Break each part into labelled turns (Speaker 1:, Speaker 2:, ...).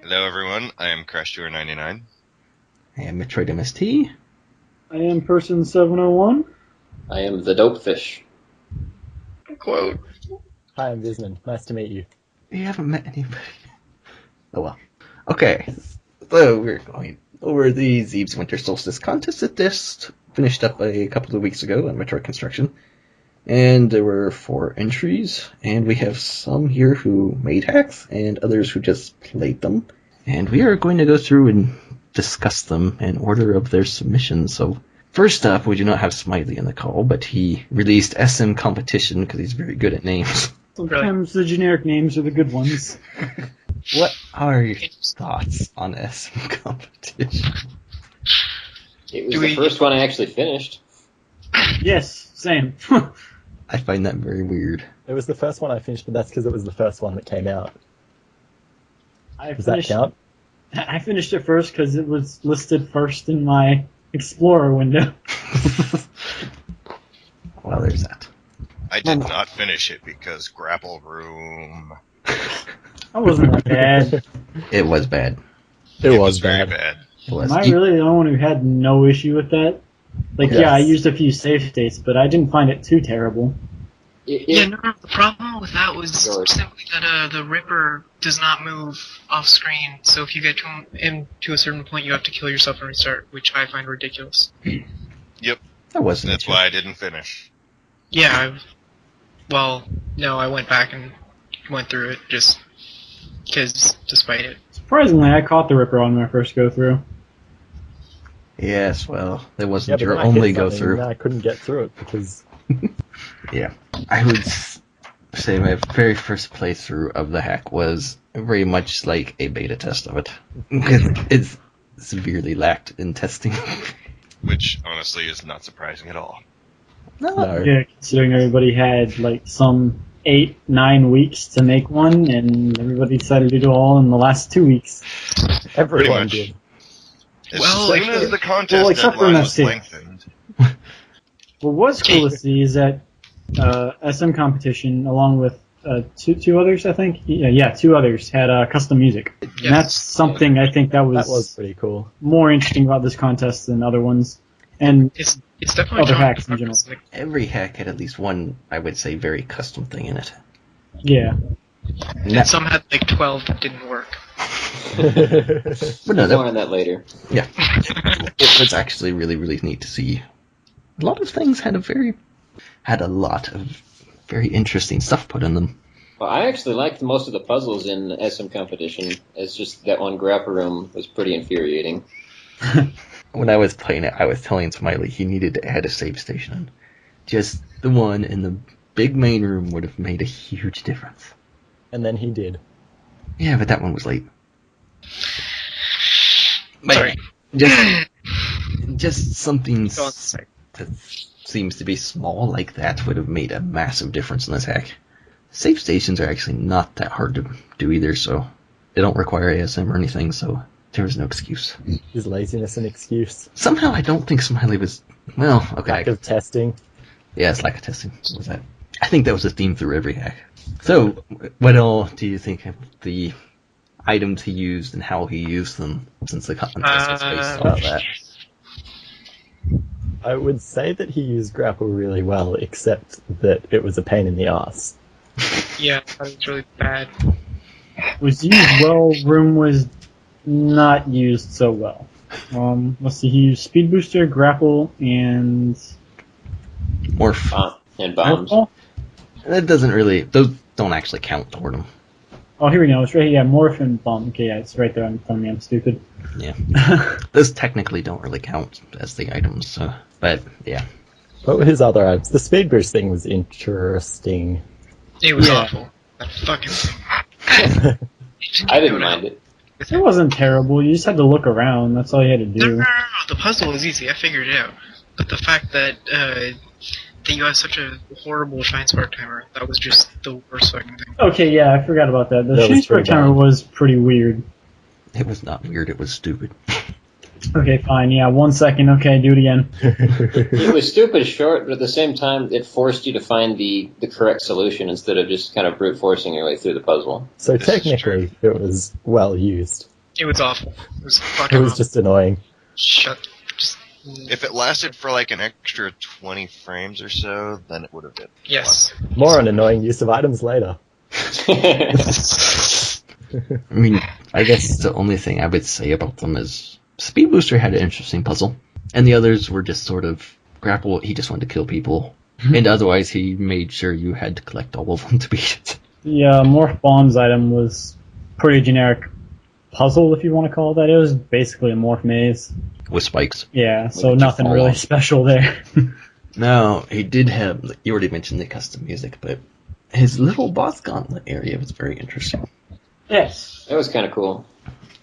Speaker 1: Hello everyone, I am CrashTour99.
Speaker 2: I am MetroidMst.
Speaker 3: I am Person701.
Speaker 4: I am TheDopeFish.
Speaker 1: Quote.
Speaker 5: Hi, I'm Vismund. Nice to meet you.
Speaker 2: You haven't met anybody. Oh well. Okay, so we're going over the Zebes Winter Solstice Contest that just finished up a couple of weeks ago on MetroidConstruction. And there were 4 entries, and we have some here who made hacks, and others who just played them. And we are going to go through and discuss them in order of their submissions. So, first up, we do not have Smiley in the call, but he released SMCompetition because he's very good at names.
Speaker 3: Sometimes the generic names are the good ones.
Speaker 2: What are your thoughts on SMCompetition?
Speaker 4: It was the first one I actually finished.
Speaker 3: Yes, same.
Speaker 2: I find that very weird.
Speaker 5: It was the first one I finished, but that's because it was the first one that came out. Does that
Speaker 3: finished,
Speaker 5: count?
Speaker 3: I finished it first because it was listed first in my Explorer window.
Speaker 2: Well, there's that.
Speaker 1: I did not finish it because Grapple Room.
Speaker 3: That wasn't that bad.
Speaker 2: It was bad.
Speaker 5: It was
Speaker 1: very
Speaker 5: bad.
Speaker 1: bad.
Speaker 2: It was.
Speaker 3: Am I really the only one who had no issue with that? Like,
Speaker 5: Yes.
Speaker 3: yeah, I used a few save states, but I didn't find it too terrible.
Speaker 6: Yeah, no, the problem with that was
Speaker 4: Sure.
Speaker 6: simply that the Ripper does not move off screen, so if you get to a certain point, you have to kill yourself and restart, which I find ridiculous.
Speaker 1: Yep,
Speaker 2: That wasn't.
Speaker 1: that's why I didn't finish.
Speaker 6: Yeah, no, I went back and went through it just because, despite it.
Speaker 3: Surprisingly, I caught the Ripper on my first go-through.
Speaker 2: Yes, well, that
Speaker 5: Yeah,
Speaker 2: wasn't
Speaker 5: but
Speaker 2: your
Speaker 5: then I
Speaker 2: only
Speaker 5: hit
Speaker 2: go
Speaker 5: something
Speaker 2: through.
Speaker 5: and I couldn't get through it because
Speaker 2: Yeah, I would say my very first playthrough of the hack was very much like a beta test of it. Because it's severely lacked in testing.
Speaker 1: Which, honestly, is not surprising at all.
Speaker 5: no.
Speaker 3: Yeah, considering everybody had like some 8-9 weeks to make one, and everybody decided to do it all in the last 2 weeks.
Speaker 5: Everyone
Speaker 1: much.
Speaker 5: did.
Speaker 1: As
Speaker 6: Well,
Speaker 1: soon as the contest
Speaker 3: except for
Speaker 1: deadline was
Speaker 3: MST.
Speaker 1: lengthened,
Speaker 3: What was cool to see is that SMCompetition, along with two others, I think, yeah, 2 others had custom music.
Speaker 6: Yes.
Speaker 3: And that's something I think that
Speaker 5: That was
Speaker 3: was
Speaker 5: pretty cool.
Speaker 3: more interesting about this contest than other ones, and
Speaker 6: It's definitely
Speaker 3: Other
Speaker 6: showing
Speaker 3: hacks in
Speaker 6: progress.
Speaker 3: general.
Speaker 2: Every hack had at least one, I would say, very custom thing in it.
Speaker 3: yeah.
Speaker 6: And some had like 12 that didn't work.
Speaker 2: But no,
Speaker 4: More on that later.
Speaker 2: yeah, it was actually really, really neat to see. A lot of things had a lot of very interesting stuff put in them.
Speaker 4: Well, I actually liked most of the puzzles in SMCompetition. It's just that one Grapple Room was pretty infuriating.
Speaker 2: When I was playing it, I was telling Smiley he needed to add a save station. Just the one in the big main room would have made a huge difference.
Speaker 5: And then he did.
Speaker 2: Yeah, but that one was late. But
Speaker 6: Sorry.
Speaker 2: just something
Speaker 6: Go on.
Speaker 2: that seems to be small like that would have made a massive difference in this hack. Save stations are actually not that hard to do either, so they don't require ASM or anything, so there was no excuse.
Speaker 5: Is laziness an excuse?
Speaker 2: Somehow I don't think Smiley was... Well, okay.
Speaker 5: Lack of testing.
Speaker 2: Yeah, it's lack of testing. What was that? I think that was a theme through every hack. So, what all do you think of the items he used and how he used them, since the contest was based off that?
Speaker 5: I would say that he used Grapple really well, except that it was a pain in the ass.
Speaker 6: Yeah, that was really bad.
Speaker 3: Was used well, Room was not used so well. Let's see, he used Speed Booster, Grapple, and...
Speaker 2: Morph.
Speaker 4: And bombs.
Speaker 3: Morph?
Speaker 2: That doesn't really... Those don't actually count toward him.
Speaker 3: Oh, here we go. It's right here. Yeah, Morph and Bomb. Okay, yeah, it's right there in front of me. I'm stupid.
Speaker 2: Yeah. Those technically don't really count as the items, so... But, yeah.
Speaker 5: What were his other items? The speed boost thing was interesting.
Speaker 6: It was
Speaker 3: Yeah.
Speaker 6: awful. That fucking thing.
Speaker 4: I didn't mind it.
Speaker 3: It wasn't terrible. You just had to look around. That's all you had to
Speaker 6: No,
Speaker 3: do.
Speaker 6: the puzzle was easy. I figured it out. But the fact that you have such a horrible shine spark timer, that was just the worst fucking thing.
Speaker 3: Okay, yeah, I forgot about that. The
Speaker 5: That was
Speaker 3: Shane Spark
Speaker 5: pretty
Speaker 3: timer
Speaker 5: bad.
Speaker 3: was pretty weird.
Speaker 2: It was not weird, it was stupid.
Speaker 3: Okay, fine. Yeah, 1 second. Okay, do it again.
Speaker 4: It was stupid short, but at the same time, it forced you to find the correct solution instead of just kind of brute forcing your way through the puzzle.
Speaker 5: So
Speaker 1: This is
Speaker 5: technically, it was well used.
Speaker 6: It was awful. It was
Speaker 5: It
Speaker 6: fucking
Speaker 5: was just annoying.
Speaker 6: shut. Just
Speaker 1: If it lasted for like an extra 20 frames or so, then it would have been.
Speaker 6: yes.
Speaker 5: More on annoying use of items later.
Speaker 2: I mean, I guess the only thing I would say about them is Speed Booster had an interesting puzzle, and the others were just sort of Grapple. He just wanted to kill people, and otherwise he made sure you had to collect all of them to beat it.
Speaker 3: The Morph Bombs item was pretty generic puzzle, if you want to call it that. It was basically a morph maze.
Speaker 2: With spikes.
Speaker 3: Yeah, so
Speaker 2: Like,
Speaker 3: nothing
Speaker 2: fall
Speaker 3: really
Speaker 2: off.
Speaker 3: special there.
Speaker 2: No, he did have. You already mentioned the custom music, but his little boss gauntlet area was very interesting.
Speaker 3: Yes.
Speaker 4: That was kind of cool.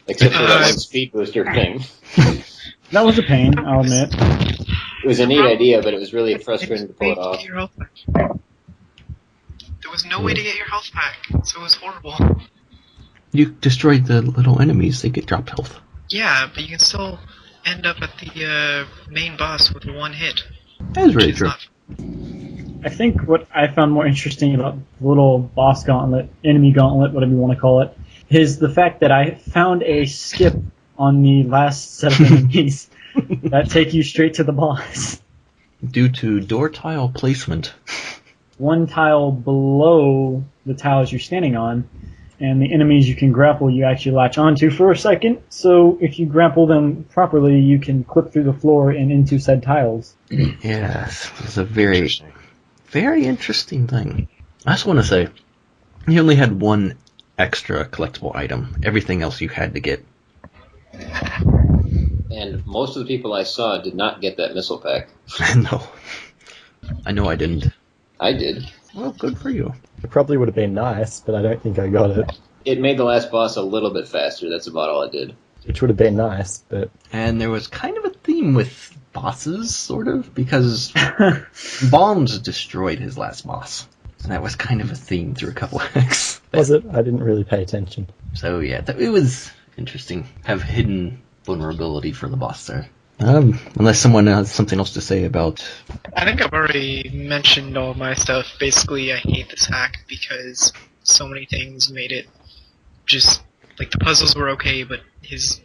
Speaker 4: Except for that one speed booster thing.
Speaker 3: That was a pain, I'll admit.
Speaker 4: It was a neat idea, but it was really frustrating to pull it off.
Speaker 6: Your health back. There was no way to get your health back, so it was horrible.
Speaker 2: You destroyed the little enemies; they get dropped health.
Speaker 6: Yeah, but you can still end up at the main boss with one hit.
Speaker 2: That is really
Speaker 6: which is
Speaker 2: true.
Speaker 6: not-
Speaker 3: I think what I found more interesting about the little boss gauntlet, enemy gauntlet, whatever you want to call it, is the fact that I found a skip on the last set of enemies that take you straight to the boss.
Speaker 2: Due to door tile placement.
Speaker 3: One tile below the tiles you're standing on, and the enemies you can grapple you actually latch onto for a second, so if you grapple them properly, you can clip through the floor and into said tiles.
Speaker 2: Yes, it's a very,
Speaker 1: Interesting.
Speaker 2: very interesting thing. I just want to say, you only had one extra collectible item. Everything else you had to get.
Speaker 4: And most of the people I saw did not get that missile pack.
Speaker 2: No. I know I didn't.
Speaker 4: I did.
Speaker 2: Well, good for you.
Speaker 5: It probably would have been nice, but I don't think I got it.
Speaker 4: It made the last boss a little bit faster. That's about all it did.
Speaker 5: Which would have been nice, but
Speaker 2: And there was kind of a theme with bosses, sort of, because bombs destroyed his last boss. And that was kind of a theme through a couple acts.
Speaker 5: was it? I didn't really pay attention.
Speaker 2: So yeah, it was interesting. Have hidden vulnerability for the boss there. Unless someone has something else to say about...
Speaker 6: I think I've already mentioned all my stuff. Basically, I hate this hack because so many things made it just... Like, the puzzles were okay, but his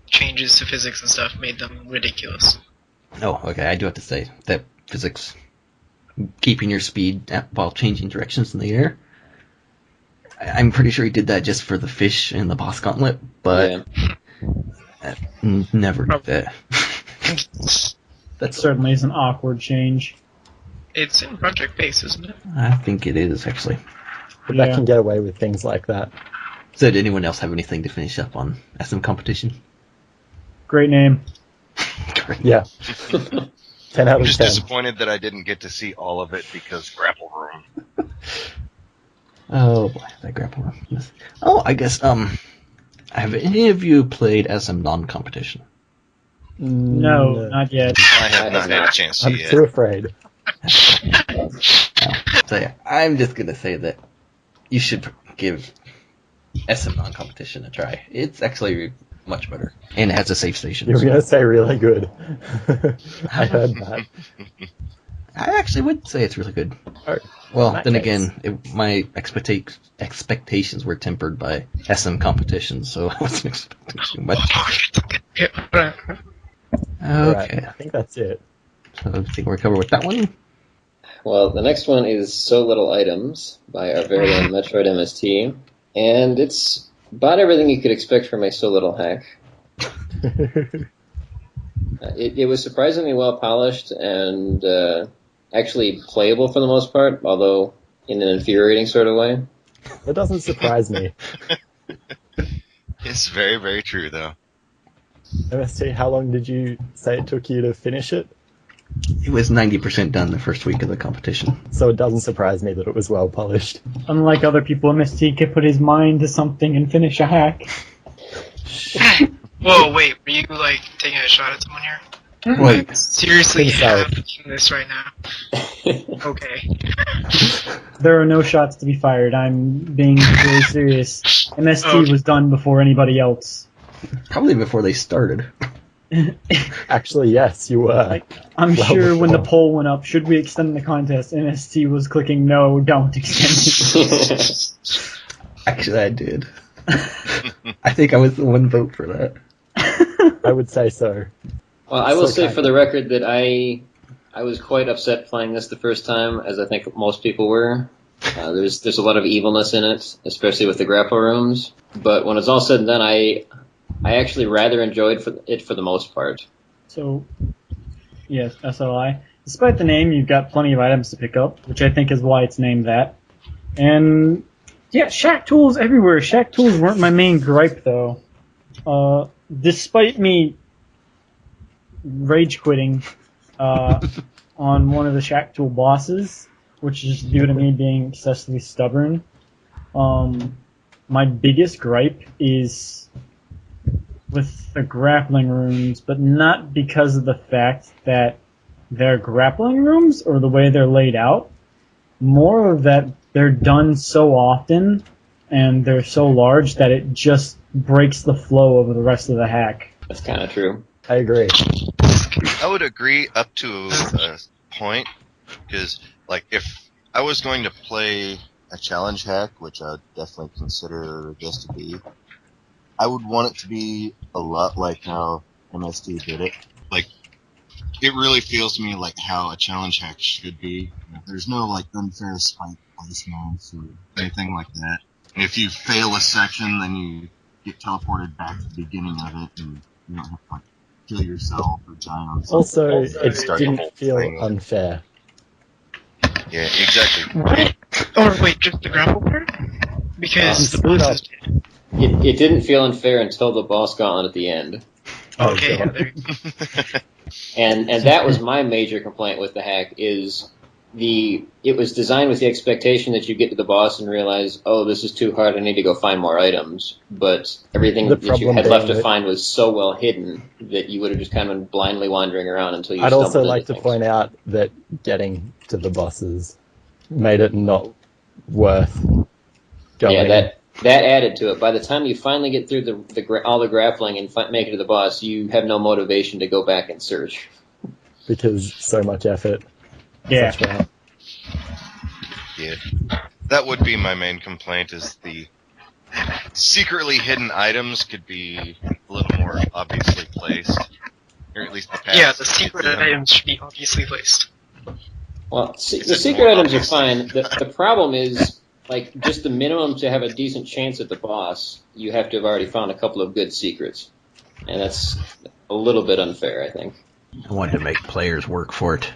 Speaker 6: changes to physics and stuff made them ridiculous.
Speaker 2: Oh, okay, I do have to say that physics, keeping your speed while changing directions in the air, I'm pretty sure he did that just for the fish in the boss gauntlet, but never did that.
Speaker 3: That certainly is an awkward change.
Speaker 6: It's in Project Base, isn't it?
Speaker 2: I think it is, actually.
Speaker 5: But
Speaker 3: Yeah.
Speaker 5: that can get away with things like that.
Speaker 2: So did anyone else have anything to finish up on SM competition?
Speaker 3: Great name.
Speaker 5: Yeah. 10 out
Speaker 1: I'm
Speaker 5: of
Speaker 1: just
Speaker 5: 10.
Speaker 1: disappointed that I didn't get to see all of it because Grapple Room.
Speaker 2: Oh boy, that grapple room. Yes. Oh, I guess, have any of you played SM non-competition?
Speaker 3: No, not yet.
Speaker 1: I have not had a chance to
Speaker 5: I'm
Speaker 1: yet.
Speaker 5: too afraid.
Speaker 2: So yeah, I'm just gonna say that you should give SM non-competition a try. It's actually much better, and it has a safe station.
Speaker 5: You were going to say really good. I heard that.
Speaker 2: I actually would say it's really good.
Speaker 5: Oh,
Speaker 2: Well,
Speaker 5: in that
Speaker 2: then
Speaker 5: case.
Speaker 2: again, my expectations were tempered by SM competition, so I wasn't expecting too much.
Speaker 5: Alright,
Speaker 2: Okay,
Speaker 5: I think that's it.
Speaker 2: so I think we're covered with that one.
Speaker 4: Well, the next one is So Little Items by our very own MetroidMst, and it's about everything you could expect from a So Little hack. It was surprisingly well polished and actually playable for the most part, although in an infuriating sort of way.
Speaker 5: That doesn't surprise me.
Speaker 1: It's very, very true, though.
Speaker 5: MST, how long did you say it took you to finish it?
Speaker 2: It was 90% done the first week of the competition.
Speaker 5: So it doesn't surprise me that it was well polished.
Speaker 3: Unlike other people, MST could put his mind to something and finish a hack.
Speaker 6: Whoa, wait, were you, like, taking a shot at someone here?
Speaker 2: Wait,
Speaker 6: Seriously,
Speaker 5: Himself.
Speaker 6: happening this right now? Okay.
Speaker 3: There are no shots to be fired. I'm being very serious. MST
Speaker 6: Okay.
Speaker 3: was done before anybody else.
Speaker 2: probably before they started.
Speaker 5: Actually, yes, you were.
Speaker 3: I'm
Speaker 5: Well
Speaker 3: sure when the
Speaker 5: before.
Speaker 3: poll went up, should we extend the contest, MST was clicking no, don't extend it.
Speaker 2: Actually, I did. I think I was the one vote for that.
Speaker 5: I would say so.
Speaker 4: Well, I will
Speaker 5: So
Speaker 4: say
Speaker 5: kind
Speaker 4: for
Speaker 5: of.
Speaker 4: the record that I was quite upset playing this the first time, as I think most people were. There's a lot of evilness in it, especially with the grapple rooms. But when it's all said and done, I actually rather enjoyed it for the most part.
Speaker 3: So, yes, SLI. Despite the name, you've got plenty of items to pick up, which I think is why it's named that. And, yeah, shack tools everywhere. Shack tools weren't my main gripe, though. Despite me rage quitting on one of the shack tool bosses, which is due to me being excessively stubborn, my biggest gripe is with the grappling rooms, but not because of the fact that they're grappling rooms or the way they're laid out. More of that they're done so often and they're so large that it just breaks the flow of the rest of the hack.
Speaker 4: That's kind of true.
Speaker 5: I agree.
Speaker 1: I would agree up to a point, because, like, if I was going to play a challenge hack, which I would definitely consider this to be, I would want it to be a lot like how MST did it. Like, it really feels to me like how a challenge hack should be. There's no, like, unfair spike placements or anything like that. And if you fail a section, then you get teleported back to the beginning of it, and you don't have to, like, kill yourself or die on something.
Speaker 5: Also, it
Speaker 1: Start the
Speaker 5: didn't
Speaker 1: whole
Speaker 5: feel
Speaker 1: thing.
Speaker 5: unfair.
Speaker 1: Yeah, exactly.
Speaker 6: What? Or wait, just the grapple part? Because the
Speaker 5: screwed
Speaker 6: bosses
Speaker 5: up.
Speaker 6: did.
Speaker 4: It didn't feel unfair until the boss gauntlet at the end.
Speaker 5: Oh,
Speaker 6: Okay,
Speaker 5: God.
Speaker 6: there.
Speaker 4: And that was my major complaint with the hack is it was designed with the expectation that you get to the boss and realize, oh, this is too hard, I need to go find more items. But everything
Speaker 5: The
Speaker 4: that you
Speaker 5: problem
Speaker 4: had left
Speaker 5: being
Speaker 4: to
Speaker 5: that-
Speaker 4: find was so well hidden that you would have just kind of been blindly wandering around until you
Speaker 5: I'd
Speaker 4: stumbled
Speaker 5: also
Speaker 4: into
Speaker 5: like to
Speaker 4: things.
Speaker 5: point out that getting to the bosses made it not worth going.
Speaker 4: Yeah, that added to it. By the time you finally get through all the grappling and make it to the boss, you have no motivation to go back and search.
Speaker 5: Because so much effort.
Speaker 3: Yeah.
Speaker 5: Such route.
Speaker 1: Yeah. That would be my main complaint, is the secretly hidden items could be a little more obviously placed. Or at least the paths
Speaker 6: Yeah, the
Speaker 1: to get
Speaker 6: secret
Speaker 1: to them.
Speaker 6: items should be obviously placed.
Speaker 4: Well,
Speaker 1: Is
Speaker 4: the
Speaker 1: it
Speaker 4: secret
Speaker 1: more
Speaker 4: items are
Speaker 1: obvious?
Speaker 4: fine. The problem is, like, just the minimum to have a decent chance at the boss, you have to have already found a couple of good secrets. And that's a little bit unfair, I think.
Speaker 2: I wanted to make players work for it.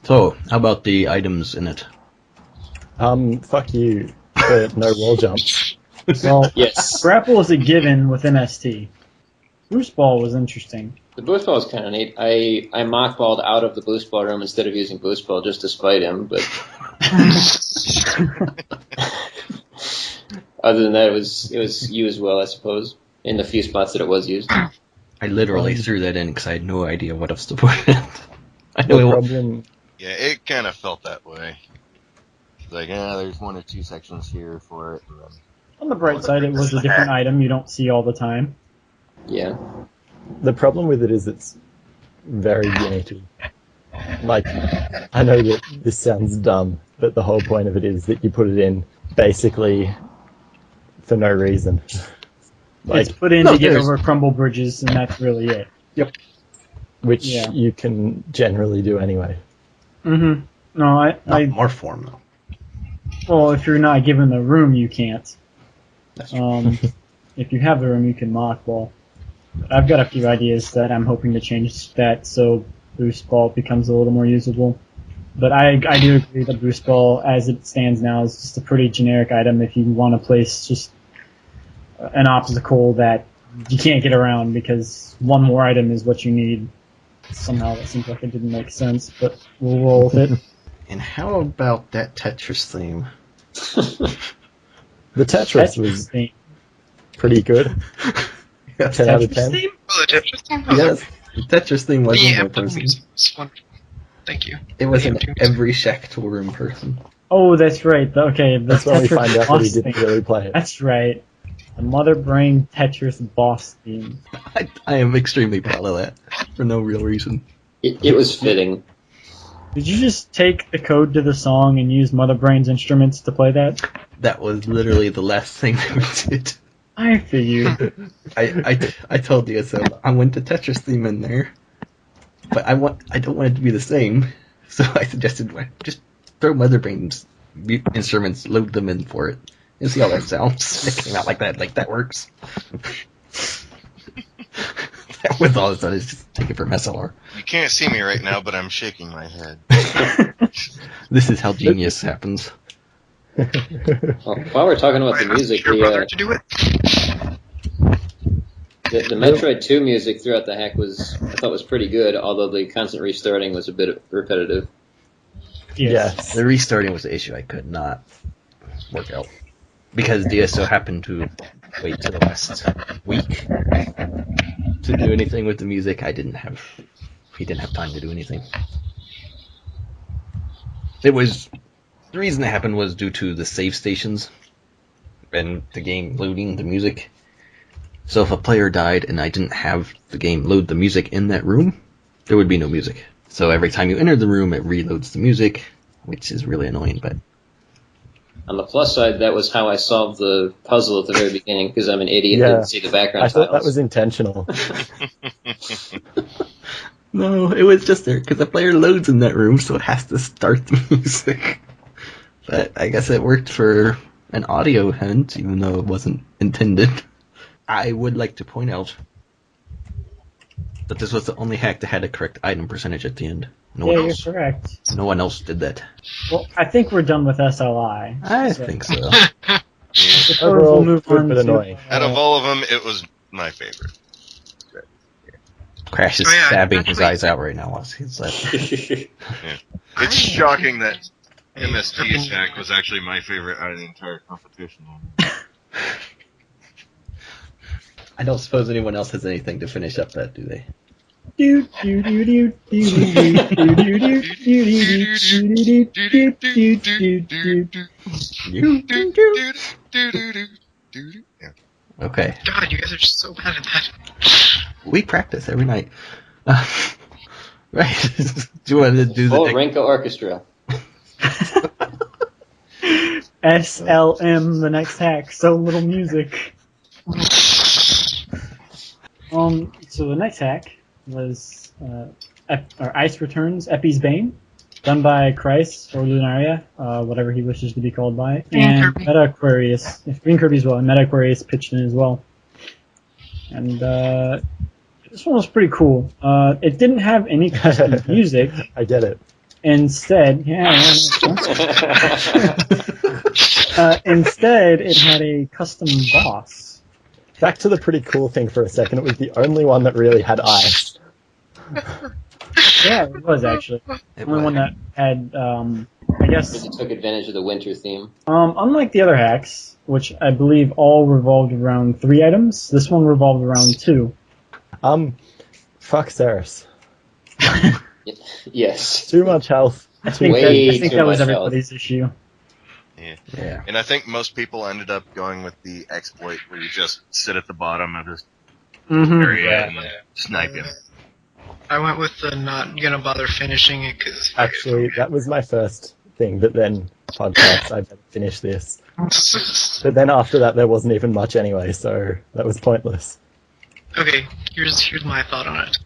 Speaker 2: So, how about the items in it?
Speaker 5: Fuck you for no wall jumps.
Speaker 3: Well,
Speaker 4: Yes.
Speaker 3: grapple is a given with MST. Boost ball was interesting.
Speaker 4: The boost ball is kind of neat. I mockballed out of the boost ball room instead of using boost ball just to spite him, but other than that, it was you as well, I suppose, in the few spots that it was used.
Speaker 2: I literally threw that in because I had no idea what else to put in. I
Speaker 5: The
Speaker 2: know
Speaker 5: problem,
Speaker 1: Yeah, it kind of felt that way. It's like, there's one or two sections here for it. And then
Speaker 3: On the bright side, it was a different item you don't see all the time.
Speaker 4: Yeah.
Speaker 5: the problem with it is it's very gimmicky. Like, I know that this sounds dumb, but the whole point of it is that you put it in basically for no reason. Like,
Speaker 3: It's put in
Speaker 2: no,
Speaker 3: to get
Speaker 2: there's-
Speaker 3: over crumble bridges, and that's really it.
Speaker 5: which
Speaker 3: Yeah.
Speaker 5: you can generally do anyway.
Speaker 3: Mm-hmm. No,
Speaker 2: not more form though.
Speaker 3: well, if you're not given the room, you can't.
Speaker 2: That's true.
Speaker 3: If you have the room, you can mockball. I've got a few ideas that I'm hoping to change that so boost ball becomes a little more usable. But I do agree that boost ball, as it stands now, is just a pretty generic item if you want to place just an obstacle that you can't get around because one more item is what you need. Somehow that seems like it didn't make sense, but we'll roll with it.
Speaker 2: And how about that Tetris theme?
Speaker 5: The Tetris was pretty good.
Speaker 2: Yes,
Speaker 5: 10 out of
Speaker 2: Tetris
Speaker 5: 10.
Speaker 2: theme?
Speaker 6: Oh, the Tetris thing? Oh,
Speaker 2: Yes, the Tetris theme was
Speaker 6: the
Speaker 2: in my
Speaker 6: emblem
Speaker 2: person.
Speaker 6: music was wonderful. Thank you.
Speaker 2: It was
Speaker 6: The
Speaker 2: in
Speaker 6: emblem
Speaker 2: every Shack Tool Room person.
Speaker 3: Oh, that's right. Okay, the
Speaker 5: That's when we
Speaker 3: Tetris
Speaker 5: find out that he
Speaker 3: boss
Speaker 5: didn't
Speaker 3: theme.
Speaker 5: really play it.
Speaker 3: That's right. The Mother Brain Tetris boss theme.
Speaker 2: I am extremely proud of that. for no real reason.
Speaker 4: It was fitting.
Speaker 3: Did you just take the code to the song and use Mother Brain's instruments to play that?
Speaker 2: That was literally the last thing that we did.
Speaker 3: I figured.
Speaker 2: I told you so. I went to Tetris theme in there, but I don't want it to be the same. So I suggested just throw Mother Brain's instruments, load them in for it, and see how that sounds. It came out like that. Like that works. That was all it's done. Is just take it from SLR.
Speaker 1: You can't see me right now, but I'm shaking my head.
Speaker 2: This is how genius happens.
Speaker 4: Well, while we're talking about the music,
Speaker 6: Your brother to do it.
Speaker 4: the Metroid 2 music throughout the hack I thought was pretty good, although the constant restarting was a bit repetitive.
Speaker 5: Yes.
Speaker 2: The restarting was the issue I could not work out. Because DSO happened to wait till the last week to do anything with the music. He didn't have time to do anything. The reason it happened was due to the save stations and the game loading the music. So if a player died and I didn't have the game load the music in that room, there would be no music. So every time you enter the room, it reloads the music, which is really annoying. But
Speaker 4: On the plus side, that was how I solved the puzzle at the very beginning, because I'm an idiot and didn't see the background
Speaker 5: I thought
Speaker 4: tiles.
Speaker 5: that was intentional.
Speaker 2: no, it was just there because the player loads in that room, so it has to start the music. But I guess it worked for an audio hint, even though it wasn't intended. I would like to point out that this was the only hack that had a correct item percentage at the end. No one else.
Speaker 3: You're correct.
Speaker 2: No one else did that.
Speaker 3: Well, I think we're done with SLI.
Speaker 2: I think so.
Speaker 3: Suppose
Speaker 5: Overall,
Speaker 3: we'll move
Speaker 5: good
Speaker 3: on
Speaker 5: but
Speaker 3: to,
Speaker 5: annoying.
Speaker 1: Out of all of them, it was my favorite.
Speaker 2: Crash is
Speaker 6: Oh, yeah,
Speaker 2: stabbing his
Speaker 6: actually-
Speaker 2: eyes out right now. He's like,
Speaker 1: It's shocking that MST's hack was actually my favorite out of the entire competition.
Speaker 2: I don't suppose anyone else has anything to finish up that, do they?
Speaker 1: Yeah.
Speaker 2: Okay.
Speaker 6: God, you guys are just so bad at that.
Speaker 2: We practice every night. Right. Do you want to do
Speaker 4: Full
Speaker 2: the
Speaker 4: Rinka Orchestra.
Speaker 3: SLM, the next hack. So little music. So the next hack was Ice Returns, Epi's Bane, done by Christ or Lunaria, whatever he wishes to be called by, and
Speaker 6: Kirby.
Speaker 3: Meta Aquarius, Green Kirby as well, and Meta Aquarius pitched in as well. And this one was pretty cool. It didn't have any custom music.
Speaker 5: I get it.
Speaker 3: Instead, instead it had a custom boss.
Speaker 5: Back to the pretty cool thing for a second. It was the only one that really had ice.
Speaker 3: Yeah, it was actually.
Speaker 2: It
Speaker 3: Only one that had, I guess,
Speaker 4: Because it took advantage of the winter theme.
Speaker 3: unlike the other hacks, which I believe all revolved around 3 items, this one revolved around 2.
Speaker 5: Fuck Ceres.
Speaker 4: Yes.
Speaker 5: Too much health.
Speaker 3: I think
Speaker 4: Way too
Speaker 3: that was
Speaker 4: much
Speaker 3: everybody's issue.
Speaker 2: Yeah.
Speaker 1: And I think most people ended up going with the exploit where you just sit at the bottom of this area and snipe him.
Speaker 6: I went with the not gonna bother finishing it because
Speaker 5: Actually, that was my first thing, but then podcast, I better finish this. But then after that, there wasn't even much anyway, so that was pointless.
Speaker 6: Okay, here's my thought on it.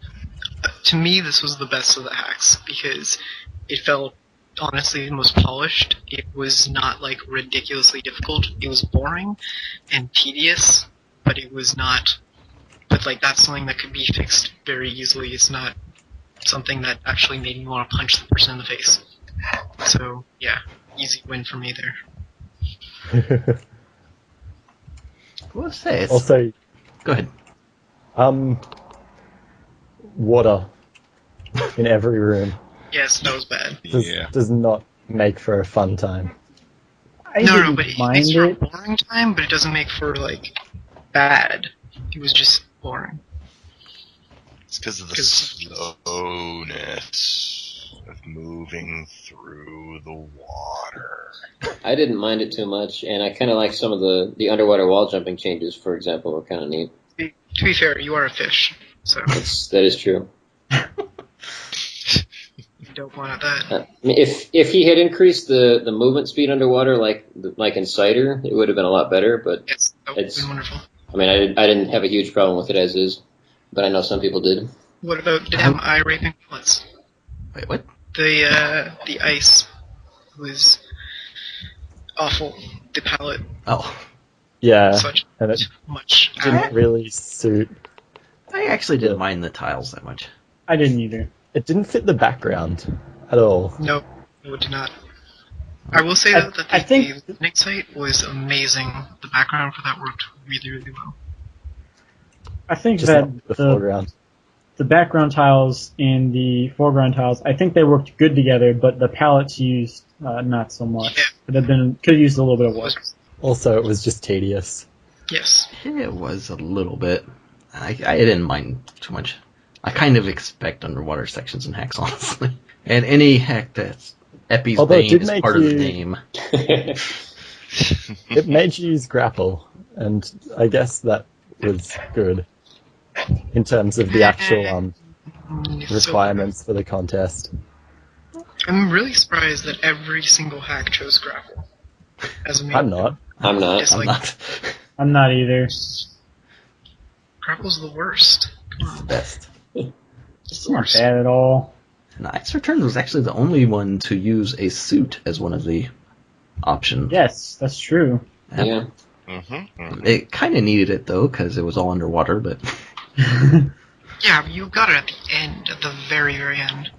Speaker 6: To me, this was the best of the hacks because it felt honestly the most polished. It was not like ridiculously difficult. It was boring and tedious, but it was not. But like that's something that could be fixed very easily. It's not something that actually made me want to punch the person in the face. So yeah, easy win for me there.
Speaker 2: We'll say it's...
Speaker 5: Also,
Speaker 2: Go ahead.
Speaker 5: water in every room
Speaker 6: Yes, that was bad.
Speaker 5: does not make for a fun time.
Speaker 3: I
Speaker 6: No,
Speaker 3: didn't
Speaker 6: but it
Speaker 3: mind
Speaker 6: makes for a
Speaker 3: it.
Speaker 6: boring time, but it doesn't make for like bad. It was just boring.
Speaker 1: It's because of the slowness of moving through the water.
Speaker 4: I didn't mind it too much, and I kind of like some of the underwater wall jumping changes, for example, were kind of neat.
Speaker 6: To be fair, you are a fish, so
Speaker 4: That is true.
Speaker 6: dope one at that.
Speaker 4: If he had increased the movement speed underwater like in Cider, it would have been a lot better. But
Speaker 6: Yes, that would have
Speaker 4: it's.
Speaker 6: been wonderful.
Speaker 4: I mean, I didn't have a huge problem with it as is, but I know some people did.
Speaker 6: What about damn eye raping bullets?
Speaker 2: Wait, what?
Speaker 6: The ice was awful. The palette,
Speaker 2: Oh,
Speaker 5: Yeah,
Speaker 6: such
Speaker 5: and it
Speaker 6: much.
Speaker 5: didn't really suit.
Speaker 2: I actually didn't mind the tiles that much.
Speaker 3: I didn't either.
Speaker 5: It didn't fit the background at all.
Speaker 6: No, it did not. I will say though that
Speaker 3: I think-
Speaker 6: the Nick site was amazing. The background for that worked really, really well.
Speaker 3: I think
Speaker 5: Just
Speaker 3: that
Speaker 5: not the foreground.
Speaker 3: the background tiles and the foreground tiles, I think they worked good together, but the palettes used not so much.
Speaker 6: Yeah.
Speaker 3: Could have used a little bit of work.
Speaker 5: Also, it was just tedious.
Speaker 6: Yes.
Speaker 2: It was a little bit. I didn't mind too much. I kind of expect underwater sections in hacks, honestly. And any hack that's Epi's
Speaker 5: Although it
Speaker 2: Bane
Speaker 5: did
Speaker 2: is
Speaker 5: make
Speaker 2: part of the
Speaker 5: you-
Speaker 2: name.
Speaker 5: It made you use Grapple, and I guess that was good in terms of the actual requirements for the contest.
Speaker 6: I'm really surprised that every single hack chose Grapple. As a main
Speaker 5: I'm not.
Speaker 4: I'm not.
Speaker 6: Just
Speaker 2: I'm
Speaker 6: like
Speaker 2: not.
Speaker 3: I'm not either.
Speaker 6: Grapple's the worst. Come
Speaker 2: It's the
Speaker 6: on.
Speaker 2: best.
Speaker 3: It's not bad at all.
Speaker 2: And Ice Returns was actually the only one to use a suit as one of the options.
Speaker 3: Yes, that's true.
Speaker 4: Yeah.
Speaker 1: Mm-hmm.
Speaker 2: It kind of needed it, though, because it was all underwater, but...
Speaker 6: Yeah, but you got it at the end, at the very, very end.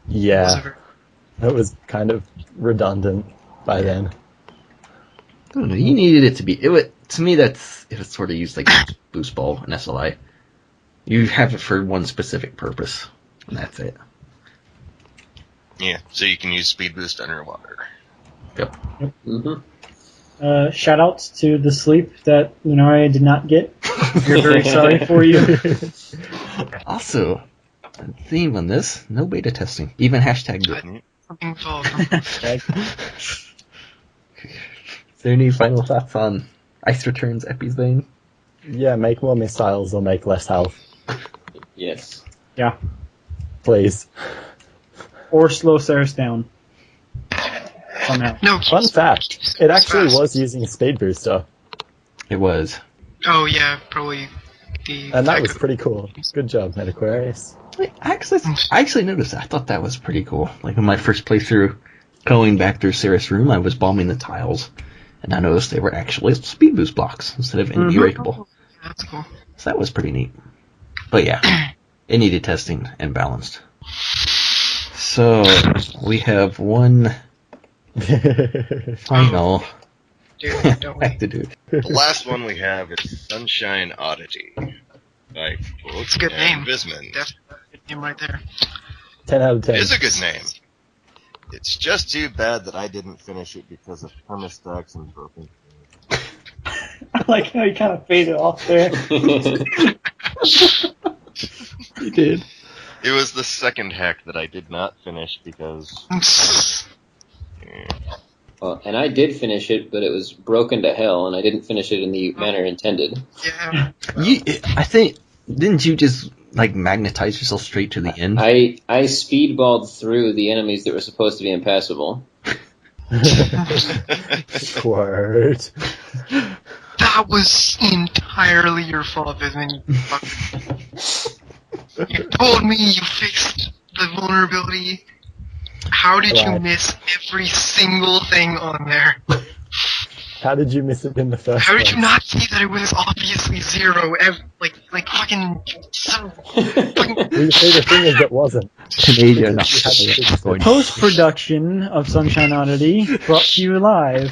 Speaker 6: Was
Speaker 5: Yeah,
Speaker 6: it very-
Speaker 5: it was kind of redundant by then.
Speaker 2: I don't know, you needed it to be... to me, that's... It was sort of used like Boost Ball and SLI. You have it for one specific purpose, and that's it.
Speaker 1: Yeah, so you can use speed boost underwater.
Speaker 2: Yep.
Speaker 4: Mm-hmm.
Speaker 3: Shout outs to the sleep that I did not get. We're very sorry for you.
Speaker 2: Also, a theme on this, no beta testing. Even hashtag it.
Speaker 6: Something followed.
Speaker 2: Is there any final thoughts on Ice Returns Epi's Bane?
Speaker 5: Yeah, make more missiles or make less health,
Speaker 4: Yes.
Speaker 3: Yeah.
Speaker 5: please.
Speaker 3: Or slow Ceres down. Somehow.
Speaker 6: No,
Speaker 5: Fun fact, it actually was using a speed booster,
Speaker 2: It was.
Speaker 6: Oh yeah, probably the.
Speaker 5: and that was pretty cool. Good job, Metaquarius.
Speaker 2: I actually noticed that. I thought that was pretty cool. Like in my first playthrough, going back through Ceres' room, I was bombing the tiles, and I noticed they were actually speed boost blocks instead of unbreakable.
Speaker 6: That's cool.
Speaker 2: So that was pretty neat. But yeah, it needed testing and balanced. So we have one final
Speaker 6: Dude, don't
Speaker 2: hack
Speaker 6: wait.
Speaker 2: to do.
Speaker 1: The last one we have is Sunshine Oddity by
Speaker 6: It's a good name.
Speaker 1: Vismund.
Speaker 6: That's a good name right there.
Speaker 5: 10 out of 10.
Speaker 1: It is a good name. It's just too bad that I didn't finish it because of permastacks and broken.
Speaker 3: I like how you kind of faded off there.
Speaker 2: You did.
Speaker 1: It was the second hack that I did not finish because
Speaker 4: Well, and I did finish it, but it was broken to hell, and I didn't finish it in the manner intended.
Speaker 6: Yeah.
Speaker 2: I think, didn't you just like magnetize yourself straight to the end?
Speaker 4: I speedballed through the enemies that were supposed to be impassable.
Speaker 5: Squirt.
Speaker 6: That was entirely your fault, Vismund. You fucker. You told me you fixed the vulnerability. How did you
Speaker 5: Right.
Speaker 6: miss every single thing on there?
Speaker 5: How did you miss it in the first
Speaker 6: How
Speaker 5: place?
Speaker 6: did you not see that it was obviously zero? Like fucking so.
Speaker 5: Well, you see, the thing is, it wasn't.
Speaker 2: Canadian.
Speaker 3: Post production of Sunshine Oddity brought to you live.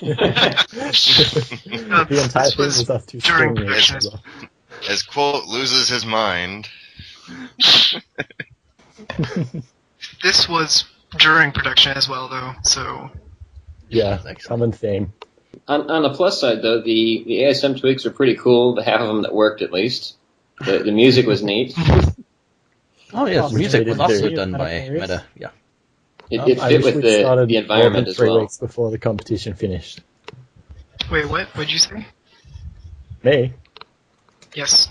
Speaker 5: The entire thing was us two
Speaker 6: during
Speaker 5: screaming at
Speaker 6: production.
Speaker 5: each other.
Speaker 1: as Quote loses his mind.
Speaker 6: This was during production as well, though. So
Speaker 5: Yeah, common theme.
Speaker 4: On the plus side, though, the ASM tweaks are pretty cool. The half of them that worked, at least. The music was neat.
Speaker 2: Oh yes,
Speaker 3: Awesome.
Speaker 2: music was also
Speaker 3: Meta
Speaker 2: done by
Speaker 3: Aquarius.
Speaker 2: Meta. Yeah.
Speaker 4: It
Speaker 5: I
Speaker 4: fit
Speaker 5: wish
Speaker 4: with
Speaker 5: we'd started
Speaker 4: the environment
Speaker 5: more than
Speaker 4: as
Speaker 5: 3
Speaker 4: well.
Speaker 5: weeks before the competition finished.
Speaker 6: wait, what? What'd you say?
Speaker 5: Me?
Speaker 6: Yes.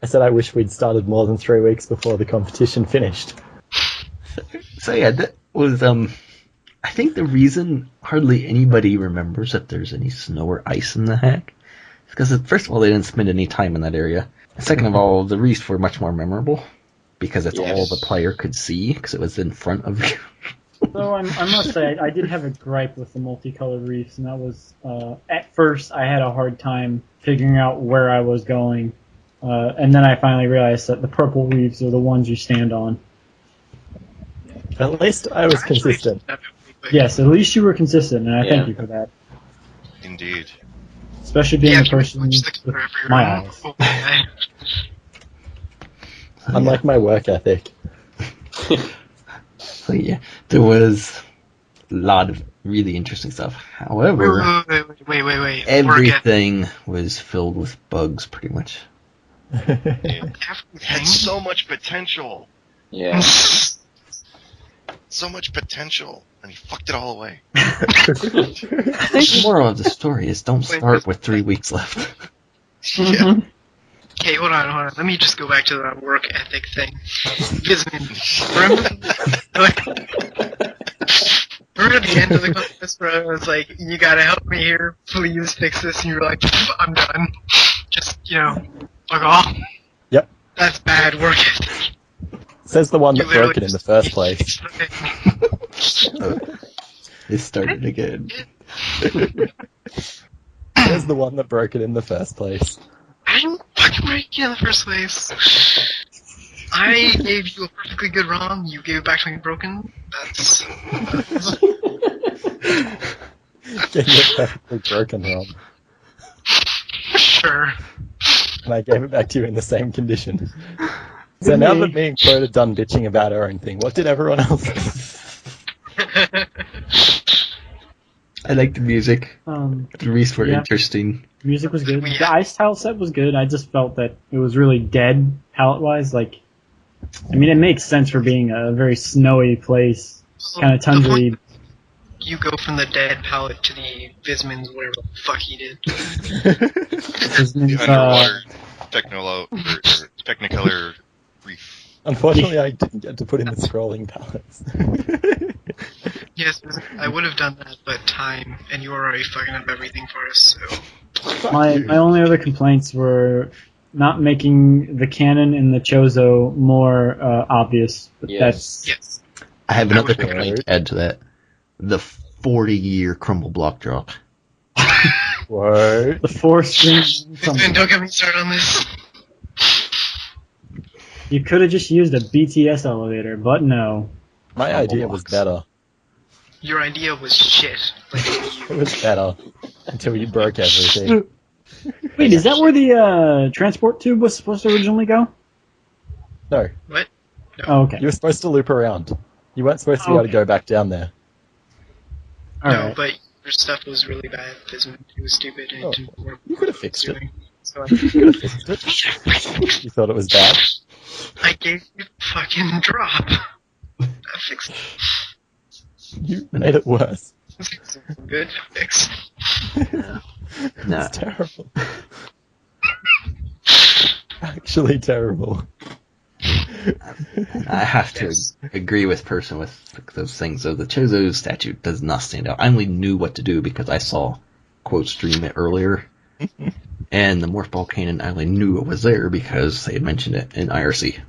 Speaker 5: I said I wish we'd started more than 3 weeks before the competition finished.
Speaker 2: So yeah, that was I think the reason hardly anybody remembers that there's any snow or ice in the hack is because first of all they didn't spend any time in that area. Second of all, the reefs were much more memorable because it's all the player could see because it was in front of you.
Speaker 3: So I must say, I did have a gripe with the multicolored reefs, and that was, at first, I had a hard time figuring out where I was going, and then I finally realized that the purple reefs are the ones you stand on.
Speaker 5: At least I was consistent.
Speaker 3: Yes, at least you were consistent, and I thank you for that.
Speaker 1: Indeed.
Speaker 3: Especially being a person with my eyes.
Speaker 5: Unlike my work ethic.
Speaker 2: So yeah, there was a lot of really interesting stuff. However,
Speaker 6: Wait.
Speaker 2: everything was filled with bugs, pretty much.
Speaker 1: It had so much potential.
Speaker 4: Yeah.
Speaker 1: So much potential, and he fucked it all away.
Speaker 2: I think the moral of the story is don't start with 3 weeks left.
Speaker 1: Yeah.
Speaker 6: Okay, hold on. Let me just go back to the work ethic thing. Vismund, remember at the end of the contest where I was like, you gotta help me here, please fix this, and you were like, I'm done. Just, fuck off.
Speaker 5: Yep.
Speaker 6: That's bad work ethic.
Speaker 5: Says the one
Speaker 6: You
Speaker 5: that broke it
Speaker 6: literally
Speaker 5: in the first place.
Speaker 2: It started again.
Speaker 5: Says the one that broke it in the first place.
Speaker 6: I didn't fucking break you in the first place. I gave you a perfectly good ROM, you gave it back to me broken. That's...
Speaker 5: Gave you a perfectly broken ROM.
Speaker 6: Sure.
Speaker 5: And I gave it back to you in the same condition. So now that me and Quote are done bitching about our own thing, what did everyone else think?
Speaker 2: I liked the music. The reefs were interesting.
Speaker 3: The music was good. The ice tile set was good. I just felt that it was really dead palette-wise. Like, I mean, it makes sense for being a very snowy place, kind of tundry.
Speaker 6: You go from the dead palette to the Vismund's, whatever the fuck he did.
Speaker 3: Vismund's,
Speaker 1: The underwater Technicolor reef.
Speaker 5: Unfortunately, I didn't get to put in the scrolling palettes.
Speaker 6: Yes, I would have done that, but time, and you were already fucking up everything for us, so...
Speaker 3: My only other complaints were not making the cannon in the Chozo more obvious. But
Speaker 6: Yes.
Speaker 2: I have another complaint to add to that. The 40-year crumble block drop.
Speaker 5: What?
Speaker 3: The 4-string...
Speaker 6: Vismund, don't get me started on this.
Speaker 3: You could have just used a BTS elevator, but no.
Speaker 5: My idea was better.
Speaker 6: Your idea was shit.
Speaker 5: It was better. Until you broke everything.
Speaker 3: Wait, is that where the transport tube was supposed to originally go?
Speaker 5: No.
Speaker 6: What? No.
Speaker 3: Oh, okay.
Speaker 5: You were supposed to loop around. You weren't supposed to be able to go back down there.
Speaker 6: No, but your stuff was really bad, Vismund. It was stupid and it didn't work.
Speaker 5: You could have fixed it.
Speaker 6: So
Speaker 5: You could have fixed it. You thought it was bad.
Speaker 6: I gave you fucking drop. I fixed it.
Speaker 5: You made it worse.
Speaker 6: Good fix.
Speaker 2: No.
Speaker 5: It's terrible. Actually terrible.
Speaker 2: I have to agree with person with those things. So the Chozo statue does not stand out. I only knew what to do because I saw quote stream it earlier. And the Morph Ball Cannon, I only knew it was there because they had mentioned it in IRC.